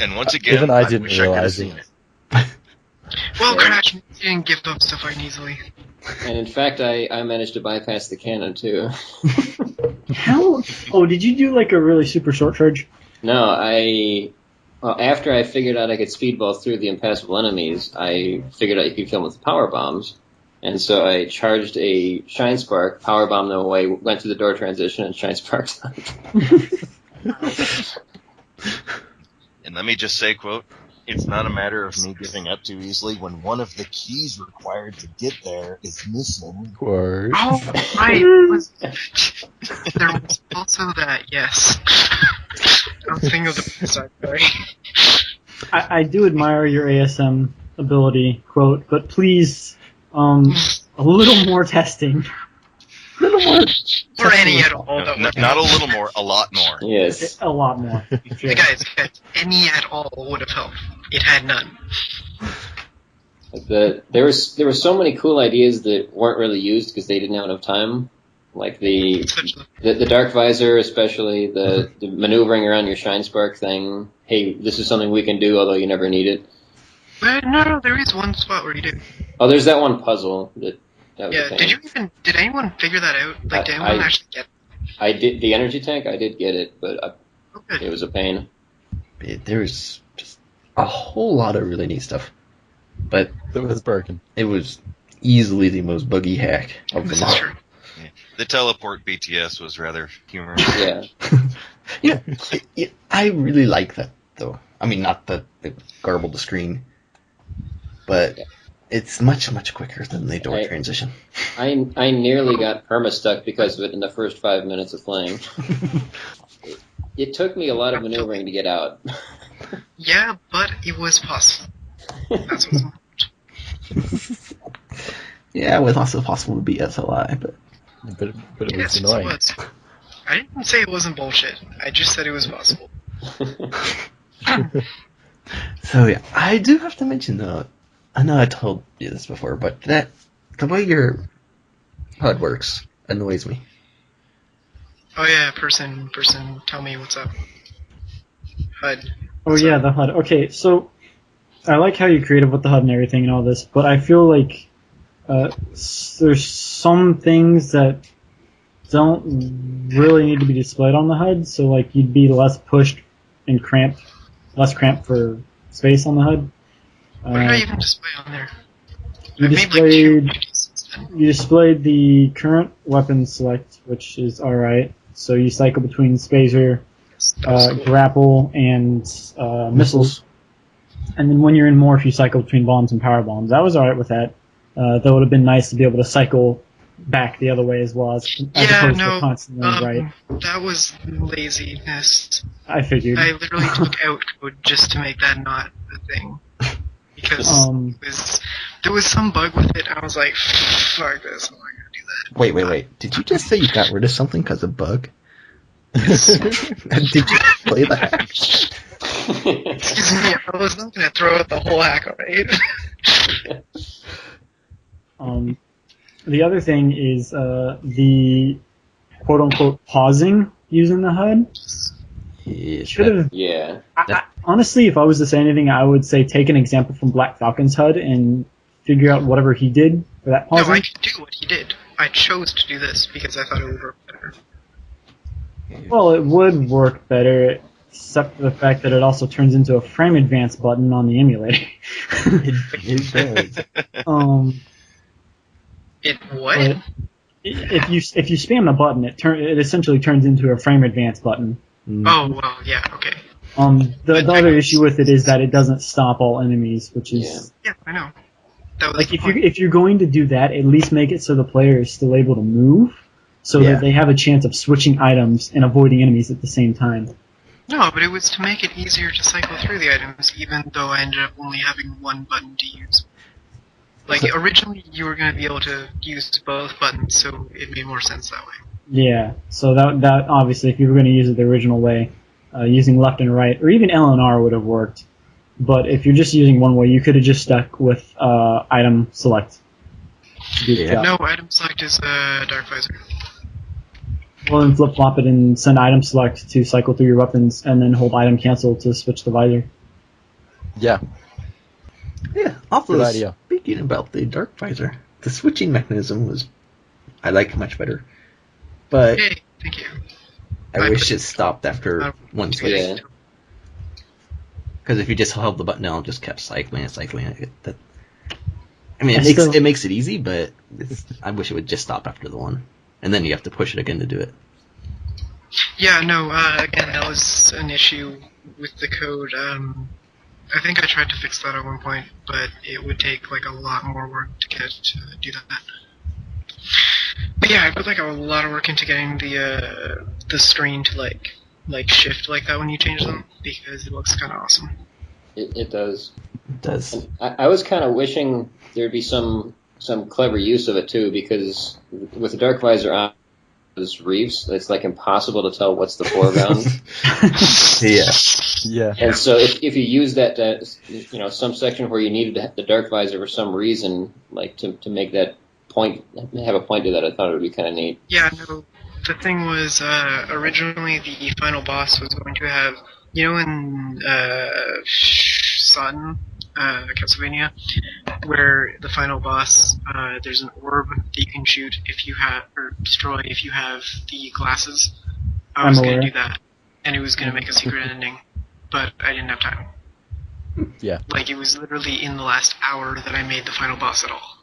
Speaker 1: And once again,
Speaker 5: even I didn't
Speaker 1: wish I could have
Speaker 5: realize
Speaker 1: seen
Speaker 5: it.
Speaker 6: Well, Crash, you didn't give up so fucking easily.
Speaker 4: And in fact, I managed to bypass the cannon too.
Speaker 3: How? Oh, did you do like a really super short charge?
Speaker 4: No, after I figured out I could speedball through the impassable enemies, I figured out you could kill them with power bombs. And so I charged a Shine Spark, power bombed them away, went through the door transition, and Shine Sparked them.
Speaker 1: And let me just say, quote, it's not a matter of me giving up too easily when one of the keys required to get there is missing.
Speaker 5: Word.
Speaker 6: Oh, right. There was also that, yes. I was thinking of the side, sorry.
Speaker 3: I do admire your ASM ability, quote, but please, a little more testing. A little more.
Speaker 6: Or any at all.
Speaker 1: No, not a little more, a lot more.
Speaker 4: Yes.
Speaker 3: A lot more.
Speaker 6: Guys, any at all would have helped. it had none.
Speaker 4: There were so many cool ideas that weren't really used because they didn't have enough time. Like the dark visor, especially the maneuvering around your shine spark thing. Hey, this is something we can do, although you never need it.
Speaker 6: No, there is one spot where you do.
Speaker 4: Oh, there's that one puzzle that was
Speaker 6: Yeah,
Speaker 4: a pain.
Speaker 6: did anyone figure that out? Like, did anyone actually get it?
Speaker 4: I did the energy tank. I did get it, but
Speaker 6: Okay.
Speaker 4: it was a pain.
Speaker 2: There's just a whole lot of really neat stuff, but
Speaker 5: That was broken.
Speaker 2: it was easily the most buggy hack of
Speaker 6: This
Speaker 2: them
Speaker 6: is
Speaker 2: all.
Speaker 6: true.
Speaker 1: Yeah. The teleport BTS was rather humorous.
Speaker 4: Yeah.
Speaker 2: I really like that, though. I mean, not that it garbled the screen, but it's much, much quicker than the door transition.
Speaker 4: I nearly got perma-stuck because of it in the first 5 minutes of playing. It took me a lot of maneuvering to get out.
Speaker 6: Yeah, but it was possible. That's what's important.
Speaker 2: Yeah, it was also possible to beat SLI, but
Speaker 5: But it was
Speaker 6: Yes, it
Speaker 5: annoying.
Speaker 6: was. I didn't say it wasn't bullshit. I just said it was possible.
Speaker 2: so yeah, I do have to mention though. I know I told you this before, but the way your HUD works annoys me.
Speaker 6: Oh yeah, person, tell me what's up. HUD.
Speaker 3: Oh yeah, the HUD. Okay, so I like how you created with the HUD and everything and all this, but I feel like there's some things that don't really need to be displayed on the HUD, so like you'd be less pushed and less cramped for space on the HUD.
Speaker 6: What did I even display on there?
Speaker 3: You
Speaker 6: I made like 2
Speaker 3: displayed
Speaker 6: duties since then.
Speaker 3: you displayed the current weapon select, which is alright. So you cycle between Spazer,
Speaker 6: That was cool.
Speaker 3: Grapple, and missiles. And then when you're in Morph, you cycle between bombs and power bombs. I was alright with that. That would have been nice to be able to cycle back the other way as well, as opposed to constantly right.
Speaker 6: That was laziness.
Speaker 3: I figured.
Speaker 6: I literally took out code just to make that not a thing. Because there was some bug with it, and I was like, fuck this, I'm not gonna do that.
Speaker 2: Wait. Did you just say you got rid of something because of bug? Did you play the hack?
Speaker 6: Excuse me, I was not gonna throw out the whole hack, alright?
Speaker 3: The other thing is the quote-unquote pausing using the HUD. Should have.
Speaker 4: Yeah.
Speaker 3: Honestly, if I was to say anything, I would say take an example from Black Falcon's HUD and figure out whatever he did for that
Speaker 6: No,
Speaker 3: pausing.
Speaker 6: I could do what he did. I chose to do this because I thought it would work better.
Speaker 3: Well, it would work better, except for the fact that it also turns into a frame advance button on the emulator.
Speaker 2: It does.
Speaker 6: It what?
Speaker 3: But if you spam the button, it essentially turns into a frame advance button.
Speaker 6: Oh, well, yeah, okay.
Speaker 3: The other issue with it is that it doesn't stop all enemies, which is
Speaker 6: Yeah, I know. That was
Speaker 3: like
Speaker 6: the
Speaker 3: if
Speaker 6: point.
Speaker 3: you're going to do that, at least make it so the player is still able to move, so
Speaker 2: Yeah.
Speaker 3: that they have a chance of switching items and avoiding enemies at the same time.
Speaker 6: No, but it was to make it easier to cycle through the items, even though I ended up only having one button to use. Like, originally you were going to be able to use both buttons, so it made more sense that way.
Speaker 3: Yeah, so that obviously, if you were going to use it the original way, using left and right, or even L and R would have worked. But if you're just using one way, you could have just stuck with item select. To do the job.
Speaker 6: No, item select is Dark Visor.
Speaker 3: Well, then flip flop it and send item select to cycle through your weapons, and then hold item cancel to switch the visor.
Speaker 5: Yeah.
Speaker 2: Yeah, also,
Speaker 5: Good idea.
Speaker 2: speaking about the Dark Visor, the switching mechanism I like much better. But
Speaker 6: Yay, thank you.
Speaker 2: I wish it stopped after one switch.
Speaker 4: Yeah.
Speaker 2: Because if you just held the button down and just kept cycling it, I mean,
Speaker 3: I
Speaker 2: it makes it easy, but I wish it would just stop after the one. And then you have to push it again to do it.
Speaker 6: Yeah, no, again, that was an issue with the code. I think I tried to fix that at one point, but it would take like a lot more work to get to do that. But yeah, I put like a lot of work into getting the screen to like shift like that when you change them, because it looks kind of awesome.
Speaker 4: It does.
Speaker 2: It does.
Speaker 4: I was kind of wishing there'd be some clever use of it too, because with the Dark Visor on, reefs. It's like impossible to tell what's the foreground.
Speaker 2: Yeah.
Speaker 5: Yeah.
Speaker 4: And so if you use that, some section where you needed the dark visor for some reason, like to make that point, have a point to that, I thought it would be kind of neat.
Speaker 6: Yeah, no. The thing was, originally the final boss was going to have, in Sun, Castlevania, where the final boss, there's an orb that you can shoot if you have, or destroy if you have the glasses. I was going to do that, and it was going to make a secret ending, but I didn't have time.
Speaker 5: Yeah.
Speaker 6: Like, it was literally in the last hour that I made the final boss at all.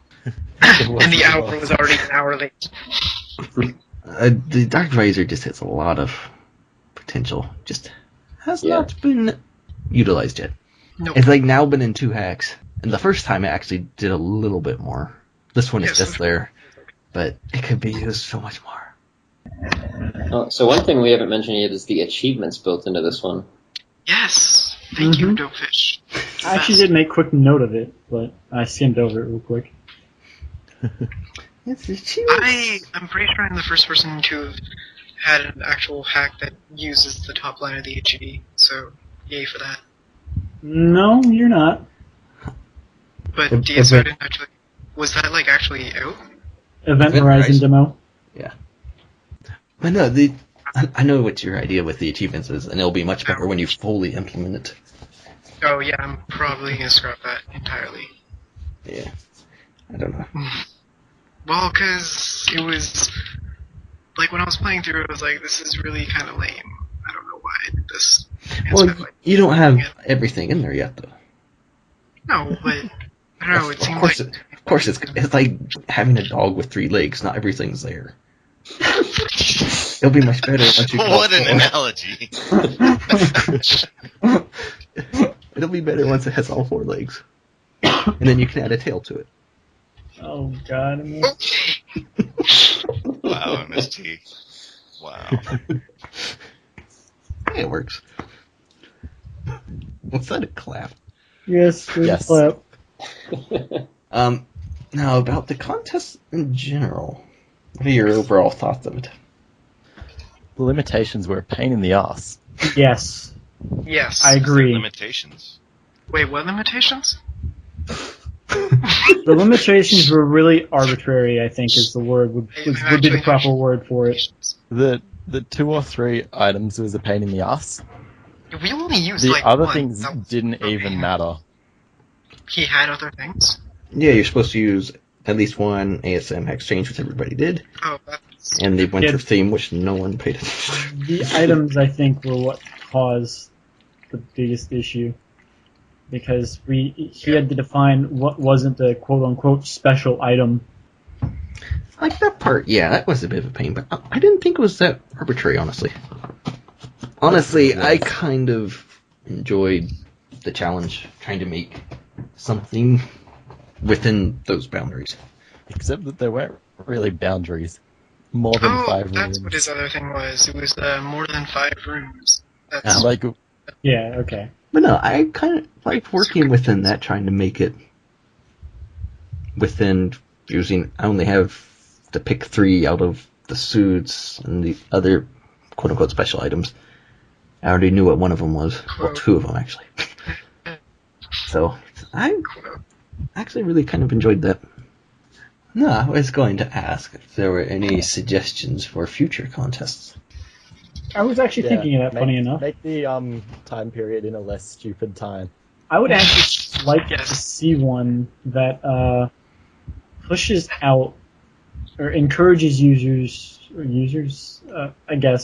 Speaker 6: And the hour was already an hour late.
Speaker 2: The Dark Visor just has a lot of potential. Just has not been utilized yet.
Speaker 6: Nope.
Speaker 2: It's like now been in 2 hacks, and the first time it actually did a little bit more. This one is just there, but it could be used so much more.
Speaker 4: So one thing we haven't mentioned yet is the achievements built into this one.
Speaker 6: Yes. Thank you, Dopefish.
Speaker 3: I actually did make quick note of it, but I skimmed over it real quick.
Speaker 6: I'm pretty sure I'm the first person to have had an actual hack that uses the top line of the HUD, so yay for that.
Speaker 3: No, you're not.
Speaker 6: But DSO didn't actually... Was that, actually out?
Speaker 3: Event Horizon demo.
Speaker 2: Yeah. But no, I know what your idea with the achievements is, and it'll be much better when you fully implement it.
Speaker 6: Oh yeah, I'm probably going to scrap that entirely.
Speaker 2: Yeah. I don't know.
Speaker 6: Well, because it was... when I was playing through it, I was like, this is really kind of lame. I don't know why I did this.
Speaker 2: Well, you don't have everything in there yet, though.
Speaker 6: No, but... I don't know, it seems like...
Speaker 2: Of course, it's like having a dog with 3 legs. Not everything's there. It'll be much better once you...
Speaker 1: What an analogy!
Speaker 2: It'll be better once it has all 4 legs. And then you can add a tail to it.
Speaker 3: Oh, God.
Speaker 1: Wow, MST. Wow.
Speaker 2: It works. Was that a clap?
Speaker 3: Yes,
Speaker 5: Yes.
Speaker 3: clap.
Speaker 2: Now, about the contest in general, what are your overall thoughts of it?
Speaker 5: The limitations were a pain in the ass.
Speaker 3: Yes.
Speaker 6: Yes.
Speaker 3: I agree.
Speaker 1: Limitations.
Speaker 6: Wait, what limitations?
Speaker 3: The limitations were really arbitrary, I think is the word, would be the proper word for it.
Speaker 5: The 2 or 3 items was a pain in the ass.
Speaker 6: We only used
Speaker 5: The other
Speaker 6: one.
Speaker 5: things didn't even matter.
Speaker 6: He had other things?
Speaker 2: Yeah, you're supposed to use at least one ASM exchange, which everybody did,
Speaker 6: Oh, that's...
Speaker 2: and the winter theme, which no one paid attention to.
Speaker 3: The items, I think, were what caused the biggest issue. Because he had to define what wasn't the quote-unquote special item.
Speaker 2: Like that part, yeah, that was a bit of a pain, but I didn't think it was that arbitrary, honestly. Honestly, I kind of enjoyed the challenge, trying to make something within those boundaries.
Speaker 5: Except that there weren't really boundaries. More than 5 rooms.
Speaker 6: That's what his other thing was. It was more than 5 rooms. That's...
Speaker 3: Yeah, okay.
Speaker 2: But no, I kind of like working within that, trying to make it within using... I only have to pick 3 out of the suits and the other quote-unquote special items. I already knew what one of them was. Well, 2 of them, actually. So, I actually really kind of enjoyed that. No, I was going to ask if there were any suggestions for future contests.
Speaker 3: I was actually thinking of that, funny enough.
Speaker 5: Make the time period in a less stupid time.
Speaker 3: I would actually like to see one that pushes out or encourages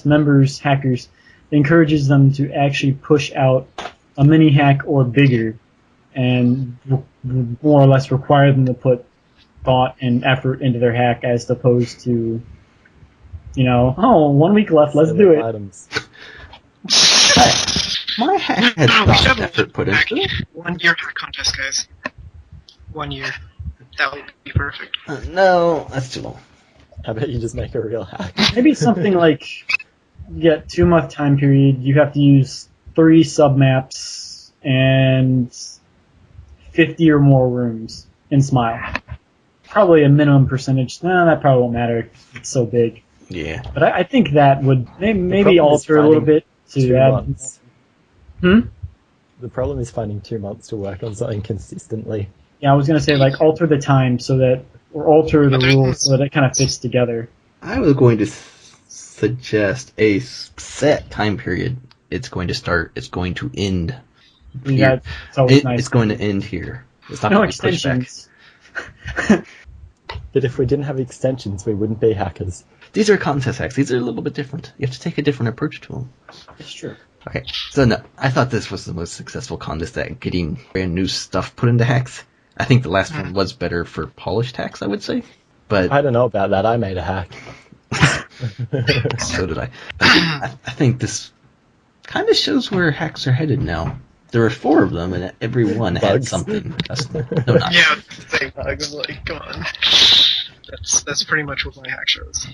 Speaker 3: members, hackers, encourages them to actually push out a mini hack or bigger, and more or less require them to put thought and effort into their hack as opposed to, 1 week left, let's do it.
Speaker 5: Items.
Speaker 2: My hack had thought and effort put into it.
Speaker 6: 1 year hack contest, guys. 1 year. That would be perfect.
Speaker 2: No, that's too long.
Speaker 5: How about you just make a real hack?
Speaker 3: Maybe something like, 2-month time period, you have to use 3 submaps and 50 or more rooms in Smile. Probably a minimum percentage. No, that probably won't matter. It's so big.
Speaker 2: Yeah.
Speaker 3: But I think that would maybe
Speaker 5: problem is
Speaker 3: alter a little
Speaker 5: finding
Speaker 3: bit to
Speaker 5: 2
Speaker 3: add.
Speaker 5: months. The problem is finding 2 months to work on something consistently.
Speaker 3: Yeah, I was gonna say like alter the time so that, or alter the
Speaker 6: Other
Speaker 3: rules so
Speaker 6: things-
Speaker 3: that it kind of fits together.
Speaker 2: I was going to suggest a set time period. It's going to start. It's going to end. Here.
Speaker 3: It's always nice.
Speaker 2: It's going to end here. It's not
Speaker 3: No
Speaker 2: going to be pushed back.
Speaker 3: extensions.
Speaker 5: But if we didn't have extensions, we wouldn't be hackers.
Speaker 2: These are contest hacks. These are a little bit different. You have to take a different approach to them.
Speaker 3: It's true.
Speaker 2: Okay, so no, I thought this was the most successful contest at getting brand new stuff put into hacks. I think the last one was better for polished hacks, I would say. But
Speaker 5: I don't know about that. I made a hack.
Speaker 2: so did I. I think this kind of shows where hacks are headed now. There were 4 of them, and every one had
Speaker 5: Bugs.
Speaker 2: something. No, not.
Speaker 6: Yeah, same bugs. Like, come on. That's pretty much what my hack shows.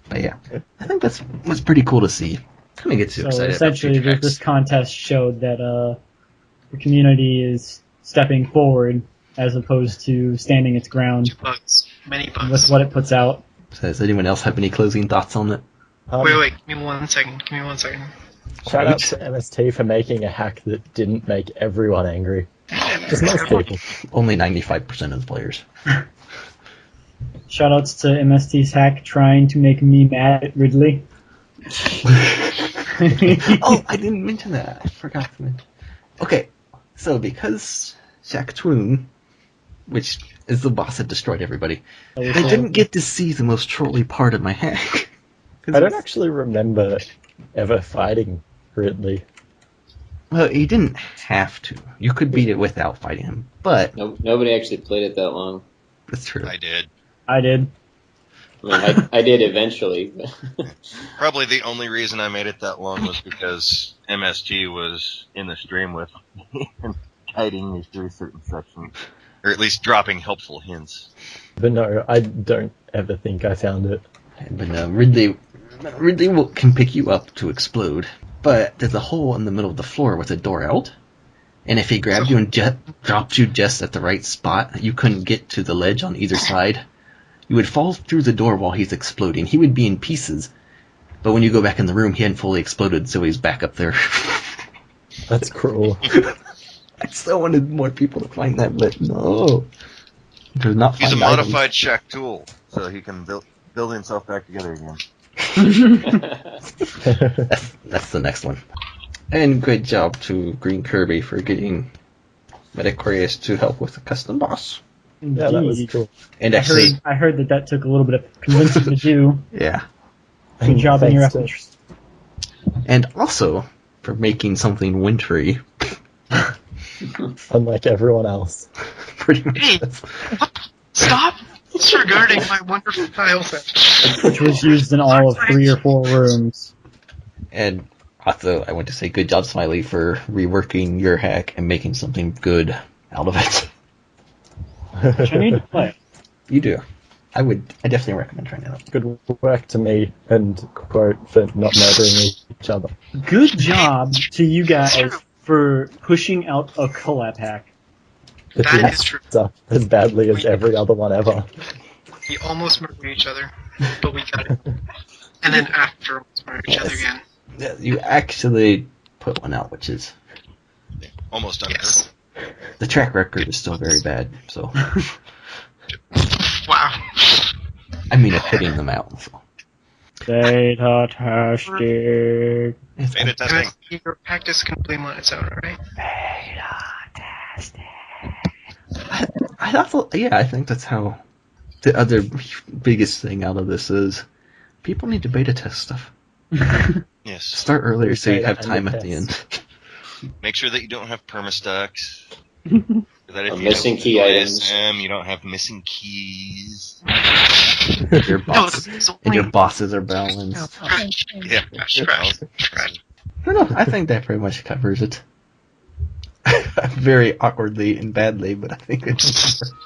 Speaker 2: But yeah, I think that's was pretty cool to see. Kind of gets you
Speaker 3: So
Speaker 2: excited.
Speaker 3: essentially,
Speaker 2: about future
Speaker 3: this
Speaker 2: hacks.
Speaker 3: contest showed that the community is stepping forward as opposed to standing its ground
Speaker 6: Bugs. Many
Speaker 3: with
Speaker 6: bugs.
Speaker 3: what it puts out.
Speaker 2: So does anyone else have any closing thoughts on it?
Speaker 6: Wait, give me 1 second.
Speaker 5: Shout out to MST for making a hack that didn't make everyone angry. Just most people.
Speaker 2: Only 95% of the players.
Speaker 3: Shoutouts to MST's hack trying to make me mad at Ridley.
Speaker 2: Oh, I didn't mention that. I forgot to mention. Okay, so because Shaq Twoon, which is the boss that destroyed everybody, I didn't get to see the most trolly part of my hack.
Speaker 5: I don't actually remember ever fighting Ridley.
Speaker 2: Well, you didn't have to. You could beat it without fighting him, but
Speaker 4: Nobody actually played it that long.
Speaker 2: that's true.
Speaker 1: I did.
Speaker 3: I did.
Speaker 4: I mean, I did eventually.
Speaker 1: Probably the only reason I made it that long was because MSG was in the stream with me and guiding me through certain sections. Or at least dropping helpful hints.
Speaker 5: But no, I don't ever think I found it.
Speaker 2: But Ridley can pick you up to explode, but there's a hole in the middle of the floor with a door out. And if he grabbed you and dropped you just at the right spot, you couldn't get to the ledge on either side. You would fall through the door while he's exploding. He would be in pieces. But when you go back in the room, he hadn't fully exploded, so he's back up there.
Speaker 5: That's cruel.
Speaker 2: I still wanted more people to find that, but no. There's not
Speaker 1: He's a
Speaker 2: find items.
Speaker 1: modified Shaq tool, so he can build himself back together again.
Speaker 2: That's the next one. And good job to Green Kirby for getting Metacorius to help with the custom boss.
Speaker 5: Yeah, that was
Speaker 3: Indeed.
Speaker 5: cool.
Speaker 2: And actually,
Speaker 3: I heard that took a little bit of convincing to do.
Speaker 2: yeah.
Speaker 3: Good job in your
Speaker 5: Thanks to-
Speaker 3: efforts.
Speaker 2: And also for making something wintry.
Speaker 5: Unlike everyone else.
Speaker 2: Pretty much.
Speaker 6: Hey! Stop disregarding my wonderful tile set.
Speaker 3: Which was used in all of 3 or 4 rooms.
Speaker 2: And also, I want to say good job, Smiley, for reworking your hack and making something good out of it.
Speaker 3: Which I need to play.
Speaker 2: You do. I definitely recommend trying it out.
Speaker 5: Good work to me and quote for not murdering each other.
Speaker 3: Good job to you guys for pushing out a collab hack.
Speaker 5: It
Speaker 6: That
Speaker 5: didn't
Speaker 6: is true.
Speaker 5: suck as badly as every other one ever.
Speaker 6: We almost murdered each other, but we got it. And then after, almost murdered each other again.
Speaker 2: Yeah, you actually put one out, which is
Speaker 1: Almost done.
Speaker 6: Yes.
Speaker 2: the track record is still very bad. So
Speaker 6: Wow.
Speaker 2: I mean, it's hitting them out. So.
Speaker 3: Data-tastic.
Speaker 1: Beta testing.
Speaker 6: Your practice can blame on its own, alright?
Speaker 2: I think that's how the other biggest thing out of this is people need to beta test stuff.
Speaker 1: Yes.
Speaker 2: Start earlier so you
Speaker 5: Beta
Speaker 2: have
Speaker 5: and
Speaker 2: time
Speaker 5: the
Speaker 2: at the end.
Speaker 1: Make sure that you don't have permastux. That if
Speaker 4: Or
Speaker 1: you
Speaker 4: missing
Speaker 1: don't
Speaker 4: key
Speaker 1: do
Speaker 4: items.
Speaker 1: ISM, you don't have missing keys.
Speaker 2: And your bosses are balanced.
Speaker 1: Yeah.
Speaker 6: Trash.
Speaker 2: I don't know. I think that pretty much covers it. Very awkwardly and badly, but I think it does cover it.